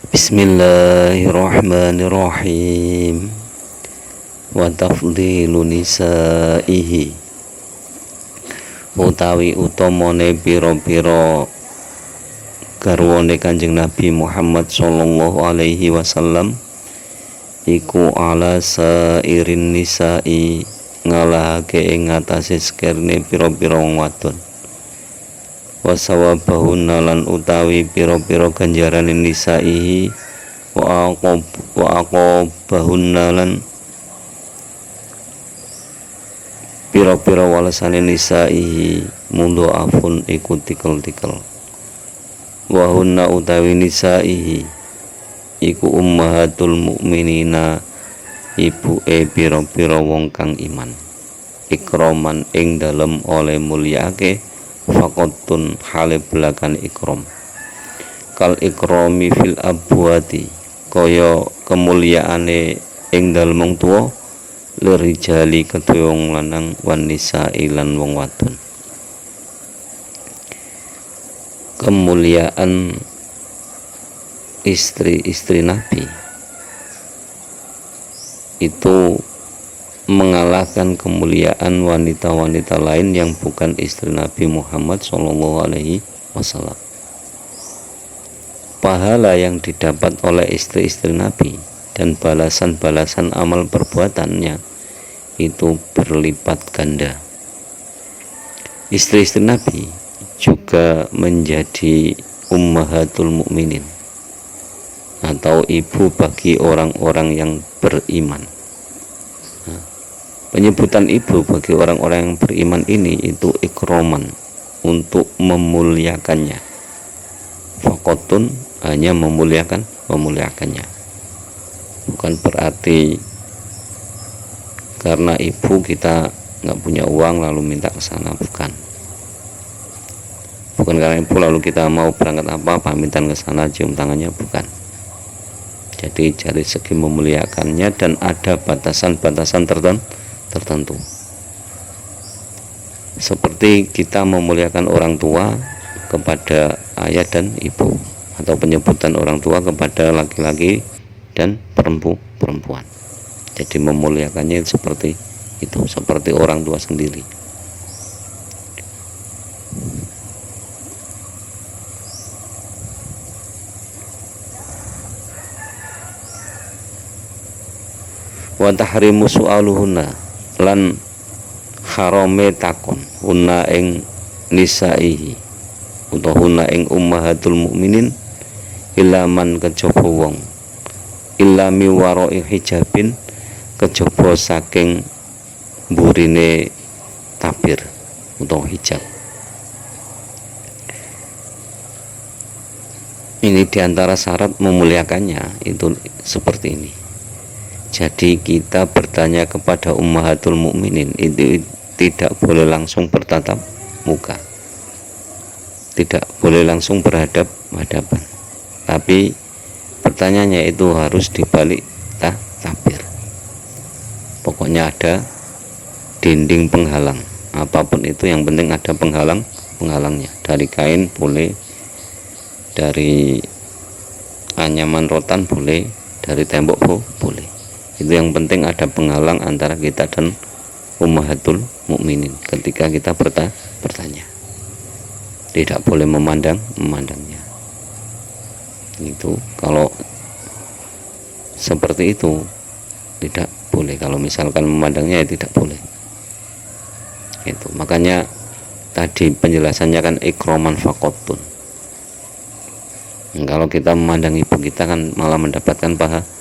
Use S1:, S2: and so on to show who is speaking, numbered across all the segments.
S1: Bismillahirrahmanirrahim. Wa tafdhilu nisaihi, utawi utamane pira-pira garwane Kanjeng Nabi Muhammad sallallahu alaihi wasallam iku ala sairin nisai, ngalahake ing ngatasé sekerne pira-pira wong wadon. Wasawabahunna lan utawi pira-pira ganjarane nisaihi wa aqabahunna lan pira-pira walesane nisaihi mundo afun iku tikel-tikel. Wa hunna utawi nisaihi iku ummahatul mukminina, ibuke pira-pira wong kang iman, ikroman ing dalem oleh mulyake faqatun hale belakan ikram, kal ikrami fil abwati kaya kemuliaane ing dalem wong tuwa, lirijali kedue wong lanang, wan nisa'i lan wong wadon. Kemuliaan istri-istri Nabi itu mengalahkan kemuliaan wanita-wanita lain yang bukan istri Nabi Muhammad sallallahu alaihi wasallam. Pahala yang didapat oleh istri-istri Nabi dan balasan-balasan amal perbuatannya itu berlipat ganda. Istri-istri Nabi juga menjadi ummahatul mukminin atau ibu bagi orang-orang yang beriman. Penyebutan ibu bagi orang-orang yang beriman ini itu ikroman, untuk memuliakannya. Fakotun hanya memuliakannya. Bukan berarti karena ibu kita nggak punya uang lalu minta ke sana, bukan. Bukan karena ibu lalu kita mau berangkat pamitan ke sana cium tangannya, bukan. Jadi dari segi memuliakannya dan ada batasan-batasan tertentu. Seperti kita memuliakan orang tua kepada ayah dan ibu, atau penyebutan orang tua kepada laki-laki dan perempuan. Jadi memuliakannya seperti itu, seperti orang tua sendiri. Wa tahrimu su'aluhunna, lan harame takon hunna ing nisaihi utawa hunna ing ummahatul mukminin ilaman kejaba wong, illa mi wara'i hijabin, kejaba saking burine tabir utawa hijab. Ini diantara syarat memuliakannya itu seperti ini. Jadi kita bertanya kepada ummahatul mukminin itu tidak boleh langsung bertatap muka, tidak boleh langsung berhadapan, tapi pertanyaannya itu harus dibalik tabir. Pokoknya ada dinding penghalang, apapun itu yang penting ada penghalangnya. Dari kain boleh, dari anyaman rotan boleh, dari tembok boleh. Itu yang penting ada penghalang antara kita dan ummahatul mukminin ketika kita bertanya. Tidak boleh memandangnya. Itu kalau seperti itu tidak boleh. Kalau misalkan memandangnya ya tidak boleh. Itu makanya tadi penjelasannya kan ikroman fakotun. Kalau kita memandang ibu kita kan malah mendapatkan pahala.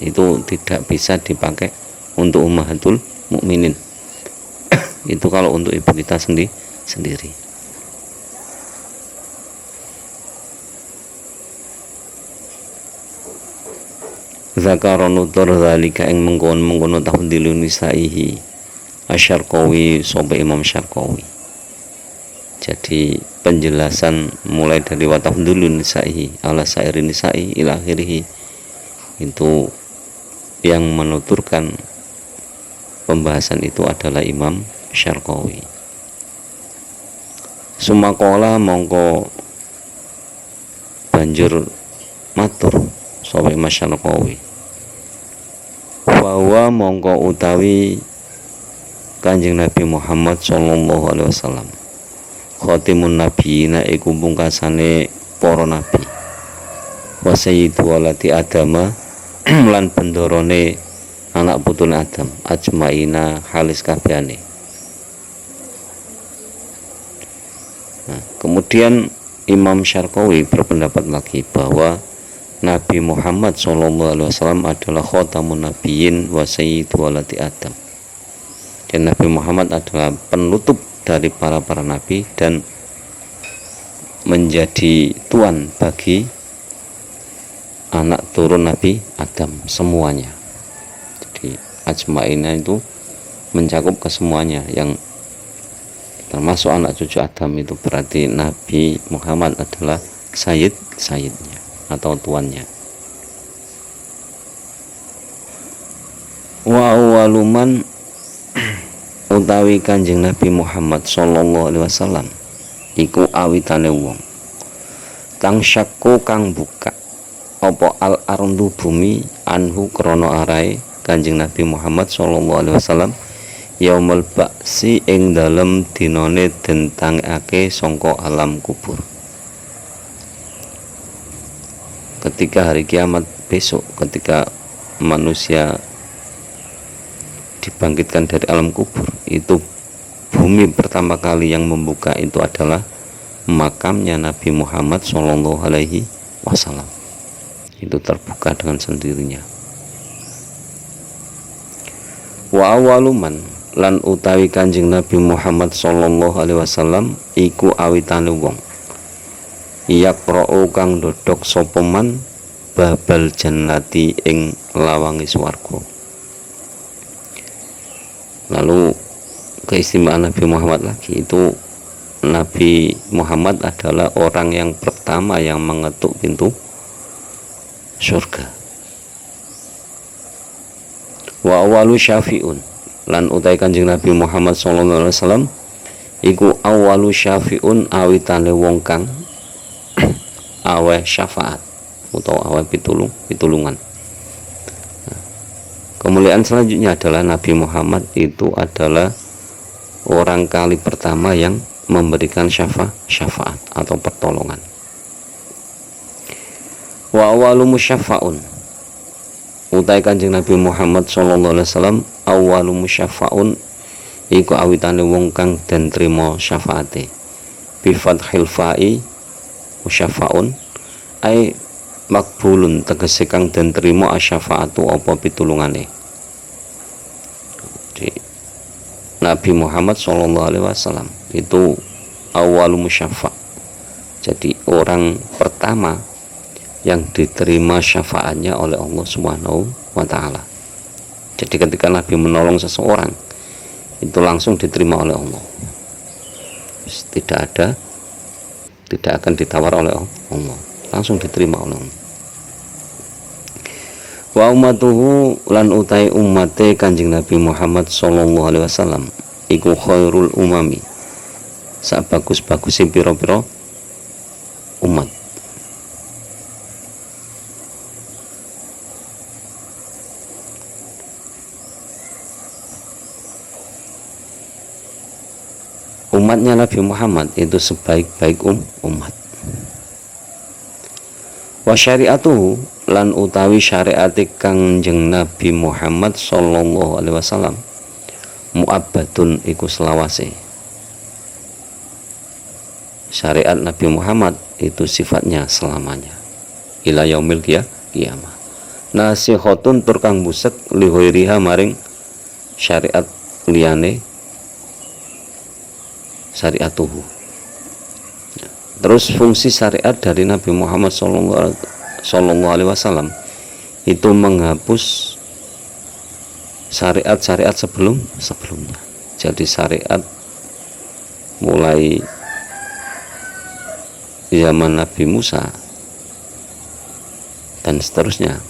S1: Itu tidak bisa dipakai untuk ummahatul mukminin. Itu kalau untuk ibu kita sendiri. Zakara nutur zalika ing mengkono tahdilu nisaihi Asyarqawi sapa Imam Syarqawi. Jadi penjelasan mulai dari watafdulu nisaihi ala sairi nisai ila akhirih itu yang menuturkan pembahasan itu adalah Imam Syarqawi. Sumakola mongko banjur matur sapa Imam Syarqawi, bahwa mongko utawi Kanjeng Nabi Muhammad sallallahu alaihi wasallam khatimun nabiyina iku pungkasane para nabi, wa sayyidu waladi adama lan bendorone anak putune Adam, ajmaina halis kabehane. Nah, kemudian Imam Syarqawi berpendapat lagi bahwa Nabi Muhammad SAW adalah khatamun nabiyyin wa sayyidu waladi Adam, dan Nabi Muhammad adalah penutup dari para nabi dan menjadi tuan bagi anak turun Nabi Adam semuanya. Jadi ajmaina itu mencakup kesemuanya, yang termasuk anak cucu Adam. Itu berarti Nabi Muhammad adalah sayyidnya atau tuannya. Wa awaluman utawi Kanjeng Nabi Muhammad sallallahu alaihi wasallam iku awitane wong kang syakku kang buka apa al ardu bumi anhu krana arahe Kanjeng Nabi Muhammad sallallahu alaihi wasallam yaumul ba'si ing dalem dinane den tangake sangka alam kubur. Ketika hari kiamat besok, ketika manusia dibangkitkan dari alam kubur, itu bumi pertama kali yang membuka itu adalah makamnya Nabi Muhammad sallallahu alaihi wasallam. Itu terbuka dengan sendirinya. Wa awaluman lan utawi Kanjeng Nabi Muhammad sallallahu alaihi wasallam iku awitane wong yaqra'u kang dodok sapa man babal jannati ing lawange swarga. Lalu keistimewaan Nabi Muhammad lagi, itu Nabi Muhammad adalah orang yang pertama yang mengetuk pintu surga. Wa awalu syafi'un lan utai Kanjeng Nabi Muhammad sallallahu alaihi wasallam iku awalu syafi'un awitane wong kang awe syafaat utawa awe pitulungan. Kemuliaan selanjutnya adalah Nabi Muhammad itu adalah orang kali pertama yang memberikan syafaat atau pertolongan. Wa awalu musyafa'un utai Kanjeng Nabi Muhammad sallallahu alaihi wasallam awalu musyafa'un iku awitane wong kang den trima syafaate bi fathil fa'i musyafa'un ai makbulun tegese kang den trima asyafaatu apa pitulungane. Jadi Nabi Muhammad sallallahu alaihi wasallam itu awal musyafa', jadi orang pertama yang diterima syafaatnya oleh Allah Subhanahu wa taala. Jadi ketika Nabi menolong seseorang itu langsung diterima oleh Allah, tidak akan ditawar oleh Allah, langsung diterima oleh Allah. Wa ummatuhu lan utai ummate Kanjeng Nabi Muhammad sallallahu alaihi wasallam iku khairul umami, sak bagus-baguse pira-pira umat. Umatnya Nabi Muhammad itu sebaik-baik umat. Wa syariatuhu lan utawi syariate Kanjeng Nabi Muhammad sallallahu alaihi wasallam muabbadun iku selawase. Syariat Nabi Muhammad itu sifatnya selamanya ila yaumil qiyamah. Nasihatun tur kang busek li ghairiha maring syariat liyane syariatuhu. Terus fungsi syariat dari Nabi Muhammad sallallahu alaihi wasallam itu menghapus syariat-syariat sebelumnya. Jadi syariat mulai zaman Nabi Musa dan seterusnya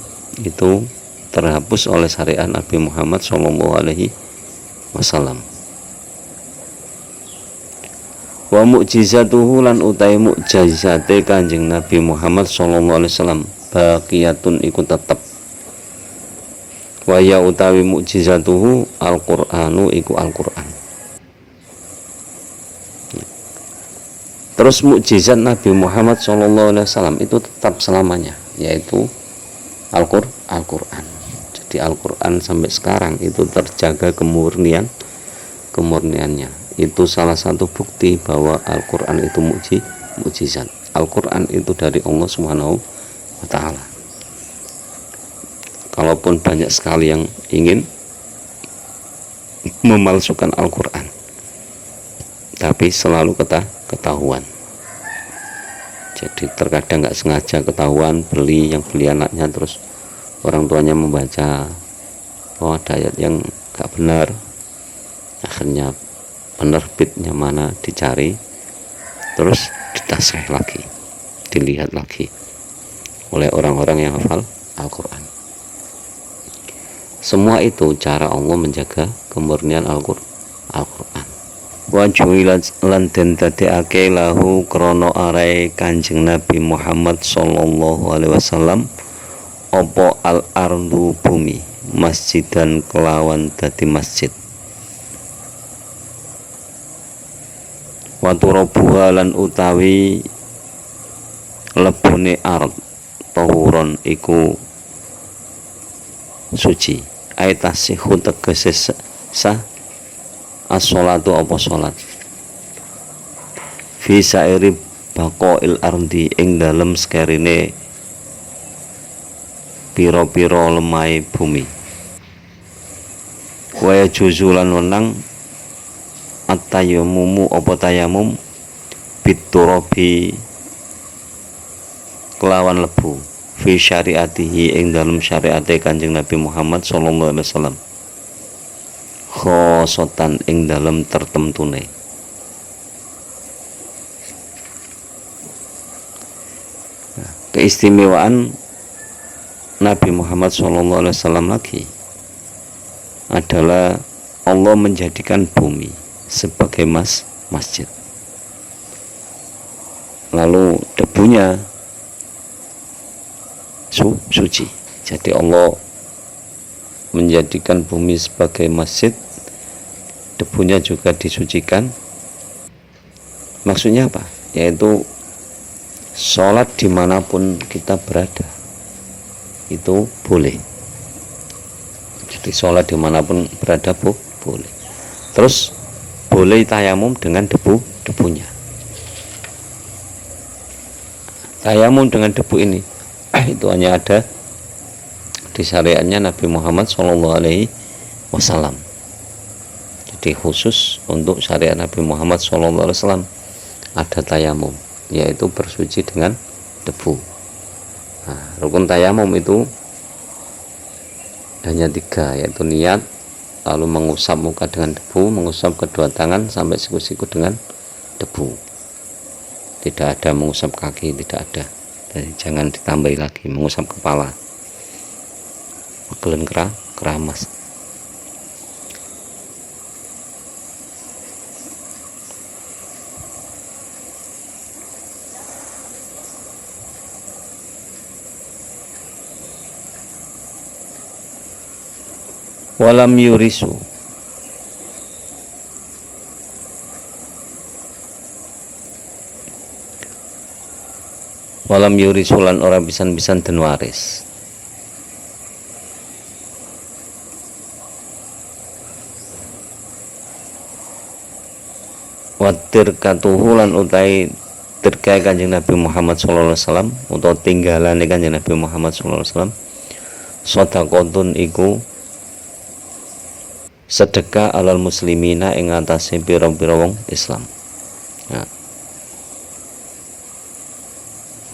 S1: itu terhapus oleh syariat Nabi Muhammad sallallahu alaihi wasallam. Wa mu'jizatuhu lan utai mu'jizate Kanjeng Nabi Muhammad sallallahu alaihi wasallam baqiyatun iku tetep. Wa ya utawi mukjizatuhu Al-Qur'anu iku Al-Qur'an. Terus mukjizat Nabi Muhammad SAW itu tetap selamanya, yaitu Al-Qur'an. Jadi Al-Qur'an sampai sekarang itu terjaga kemurniannya. Itu salah satu bukti bahwa Al-Qur'an itu mukjizat. Al-Qur'an itu dari Allah Subhanahu wa Ta'ala. Kalaupun banyak sekali yang ingin memalsukan Al-Qur'an, tapi selalu ketahuan. Jadi terkadang nggak sengaja ketahuan, beli anaknya, terus orang tuanya membaca, oh ada ayat yang nggak benar, akhirnya penerbitnya mana dicari, terus ditasrih lagi, dilihat lagi oleh orang-orang yang hafal Al-Qur'an. Semua itu cara Allah menjaga kemurnian Al-Qur'an. Wa ju'ilat lan den dadekake lahu krana arai Kanjeng Nabi Muhammad sallallahu alaihi wasallam apa al-ardu bumi masjidan kelawan dadi masjid. Wa turabuha lan utawi lebone ard tahuron iku suci. Aitasihu tegese sah as-sholatu apa sholat fi sairi baqail ardi ing dalem sekerine piro-piro lemai bumi. Wa juzulan wenang at-tayammumu apa tayamum biturabi kelawan lebu fi syariatihi ing dalem syariate Kanjeng Nabi Muhammad sallallahu alaihi wasallam khosotan ing dalam tertentune. Keistimewaan Nabi Muhammad SAW lagi adalah Allah menjadikan bumi sebagai masjid. Lalu debunya suci. Jadi Allah menjadikan bumi sebagai masjid, debunya juga disucikan. Maksudnya apa? Yaitu sholat dimanapun kita berada itu boleh. Jadi sholat dimanapun berada boleh. Terus boleh tayamum dengan debunya. Tayamum dengan debu ini itu hanya ada di syariatnya Nabi Muhammad SAW. Jadi khusus untuk syariat Nabi Muhammad SAW ada tayamum, yaitu bersuci dengan debu. Nah, rukun tayamum itu hanya 3, yaitu niat, lalu mengusap muka dengan debu, mengusap kedua tangan sampai siku-siku dengan debu. Tidak ada mengusap kaki, tidak ada. Jadi jangan ditambahi lagi mengusap kepala. Megelen keramas. Walam yurisu lan ora pisan-pisan den waris. Watir katuhu lan utai terkait Kanjeng Nabi Muhammad SAW utawa tinggalane Kanjeng Nabi Muhammad SAW sedekahun iku sedekah alal muslimina ing atase pira-pira wong Islam. Nah,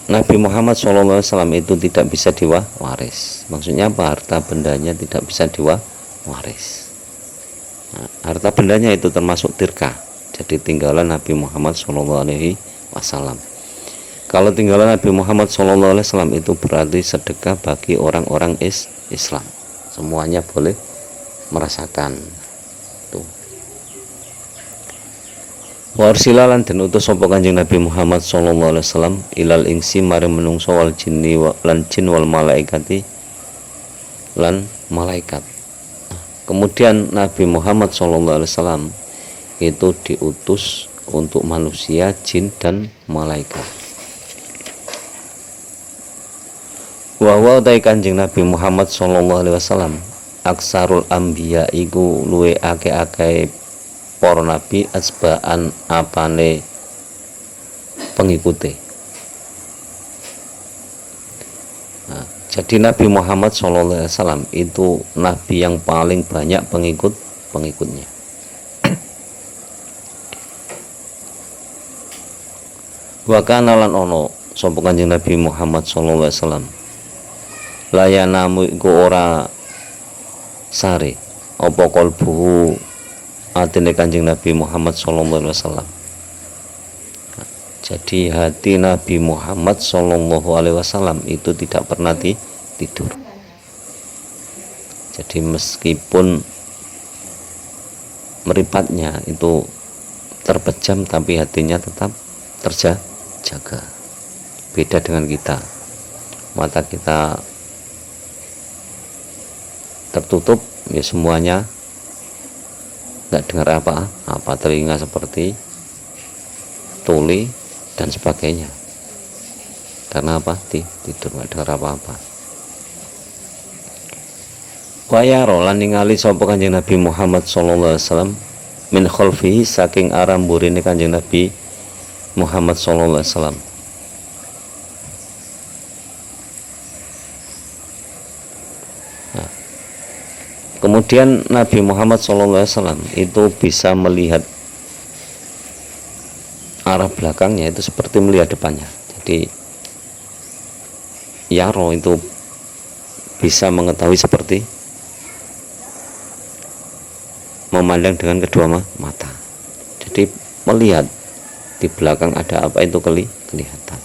S1: Nabi Muhammad SAW itu tidak bisa diwaris. Maksudnya apa? Harta bendanya tidak bisa diwaris. Nah, harta bendanya itu termasuk tirkah. Jadi tinggalan Nabi Muhammad SAW. Kalau tinggalan Nabi Muhammad SAW itu berarti sedekah bagi orang-orang Islam. Semuanya boleh merasakan. Tuh. Warsilalan dan utus sapa Kanjeng Nabi Muhammad sallallahu alaihi wasallam ilal ingsi maring menungso wal jinni lan jin wal malaikati lan malaikat. Kemudian Nabi Muhammad sallallahu alaihi wasallam itu diutus untuk manusia, jin dan malaikat. Wa wa Kanjeng Nabi Muhammad sallallahu alaihi wasallam aksarul anbiya iku luwe akeh-akeh para nabi asbaan apane pengikuti. Nah, jadi Nabi Muhammad SAW itu nabi yang paling banyak pengikutnya. Wa kana lan ono sapa Kanjeng Nabi Muhammad SAW layanamu iku ora sare apa kalbuhu atine Kanjeng Nabi Muhammad sallallahu alaihi wasallam. Jadi hati Nabi Muhammad sallallahu alaihi wasallam itu tidak pernah tidur. Jadi meskipun meripatnya itu terpejam tapi hatinya tetap terjaga. Beda dengan kita. Mata kita tertutup, ya semuanya nggak dengar apa, telinga seperti tuli dan sebagainya. Karena apa? Tidur, nggak dengar apa-apa. Wayaro lan ningali sapa Kanjeng Nabi Muhammad sallallahu alaihi wasallam min khalfihi saking arah mburine Kanjeng Nabi Muhammad sallallahu alaihi wasallam. Kemudian Nabi Muhammad SAW itu bisa melihat arah belakangnya itu seperti melihat depannya. Jadi yaro itu bisa mengetahui seperti memandang dengan kedua mata. Jadi melihat di belakang ada apa itu kelihatan.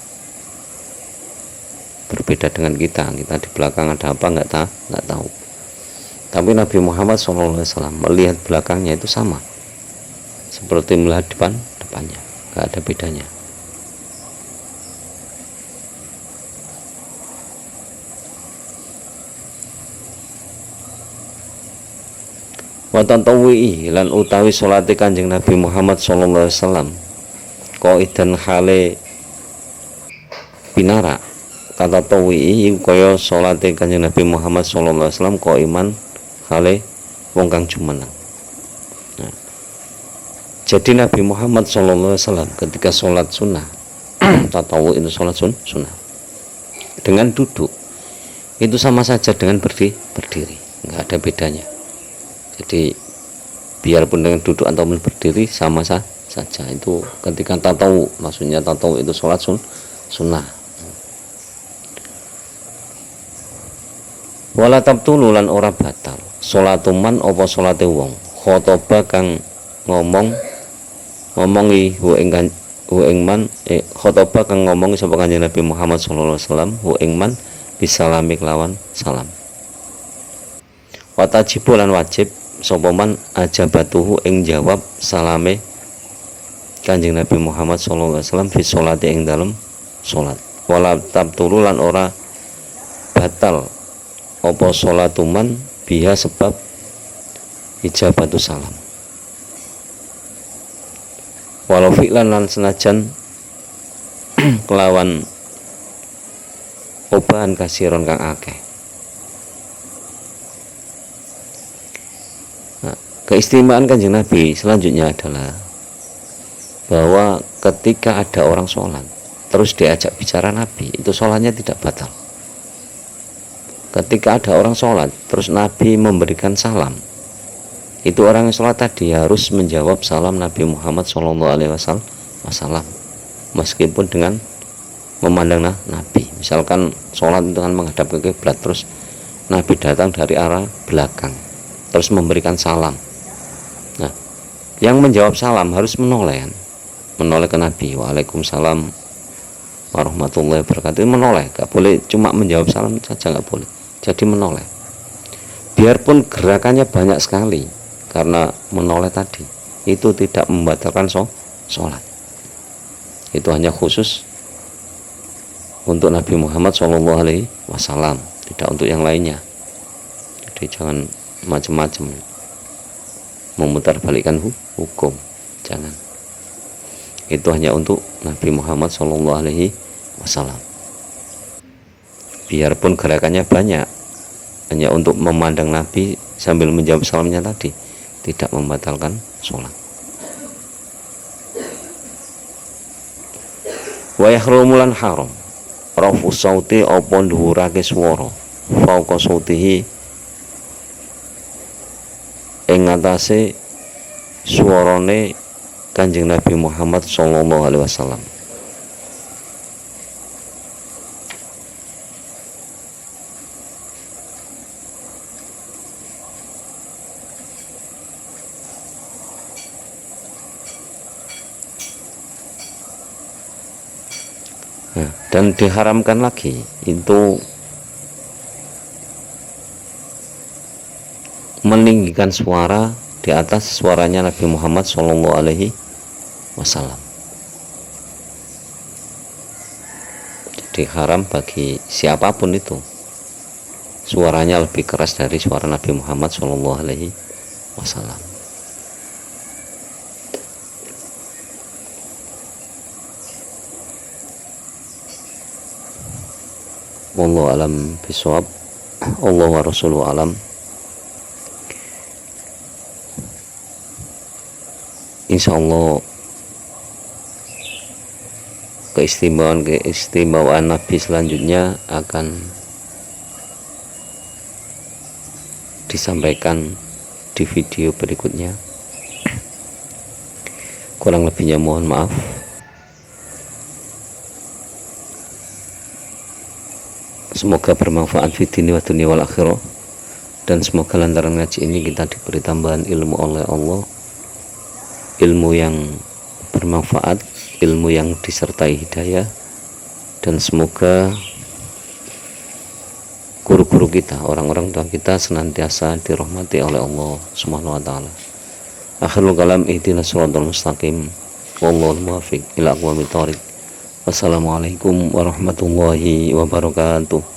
S1: Berbeda dengan kita di belakang ada apa nggak tahu. Tapi Nabi Muhammad SAW melihat belakangnya itu sama seperti melihat depannya, nggak ada bedanya. Wa tantawi lan utawi salate Kanjeng Nabi Muhammad SAW qaidan hale binara. Kata tawi kaya salate Kanjeng Nabi Muhammad SAW qaiman hale wong kang jumeneng. Nah, jadi Nabi Muhammad SAW ketika sholat sunnah tatawu itu sholat sunnah dengan duduk itu sama saja dengan berdiri, nggak ada bedanya. Jadi biarpun dengan duduk ataupun berdiri sama saja. Itu ketika tatawu, maksudnya tatawu itu sholat sunnah. Wala tabtulu lan ora batal salatuman apa salate wong khotoba kang ngomongi hu ing man khotoba kang ngomongi sapa Kanjeng Nabi Muhammad sallallahu alaihi wasallam hu ing man bisalami kelawan salam. Wa tajibu lan wajib sapa man ajabatuhu ing jawab salame Kanjeng Nabi Muhammad sallallahu alaihi wasallam fi sholati ing dalem salat. Wala tabtulu lan ora batal apa sholatuman biha sebab ijabatu salam. Walau fi'lan lan senajan kelawan obahan kasiron kang akeh. Nah, keistimewaan Kanjeng Nabi selanjutnya adalah bahwa ketika ada orang sholat terus diajak bicara Nabi, itu sholatnya tidak batal. Ketika ada orang sholat terus Nabi memberikan salam, itu orang yang sholat tadi harus menjawab salam Nabi Muhammad SAW meskipun dengan memandang Nabi. Misalkan sholat itu kan menghadap ke kiblat, terus Nabi datang dari arah belakang terus memberikan salam. Nah, yang menjawab salam harus menoleh ke Nabi. Waalaikumsalam warahmatullahi wabarakatuh. Menoleh, gak boleh cuma menjawab salam saja, gak boleh. Jadi menoleh, biarpun gerakannya banyak sekali, karena menoleh tadi itu tidak membatalkan sholat. Itu hanya khusus untuk Nabi Muhammad SAW, tidak untuk yang lainnya. Jadi jangan macam-macam memutarbalikkan hukum, jangan. Itu hanya untuk Nabi Muhammad SAW. Biarpun gerakannya banyak, hanya untuk memandang Nabi sambil menjawab salamnya tadi, tidak membatalkan sholat. Wa yahrumulan haram rafu sauti apa dhuwurake swara fauqa sautihi ing ngatasé swarane Kanjeng Nabi Muhammad sallallahu alaihi wasallam. Nah, dan diharamkan lagi itu meninggikan suara di atas suaranya Nabi Muhammad Shallallahu Alaihi Wasallam. Jadi haram bagi siapapun itu suaranya lebih keras dari suara Nabi Muhammad Shallallahu Alaihi Wasallam. Wallahu alam bisawab. Allah wa rasuluhu alam. Insyaallah keistimewaan Nabi selanjutnya akan disampaikan di video berikutnya. Kurang lebihnya mohon maaf. Semoga bermanfaat fi dini wa dunya wal akhirah, dan semoga lantaran ngaji ini kita diberi tambahan ilmu oleh Allah, ilmu yang bermanfaat, ilmu yang disertai hidayah, dan semoga guru-guru kita, orang-orang tua kita senantiasa dirahmati oleh Allah Subhanahu wa taala. Akhirul kalam ihdinas shiratal mustaqim wallahul muwaffiq ila aqwamit thoriq. Wassalamualaikum warahmatullahi wabarakatuh.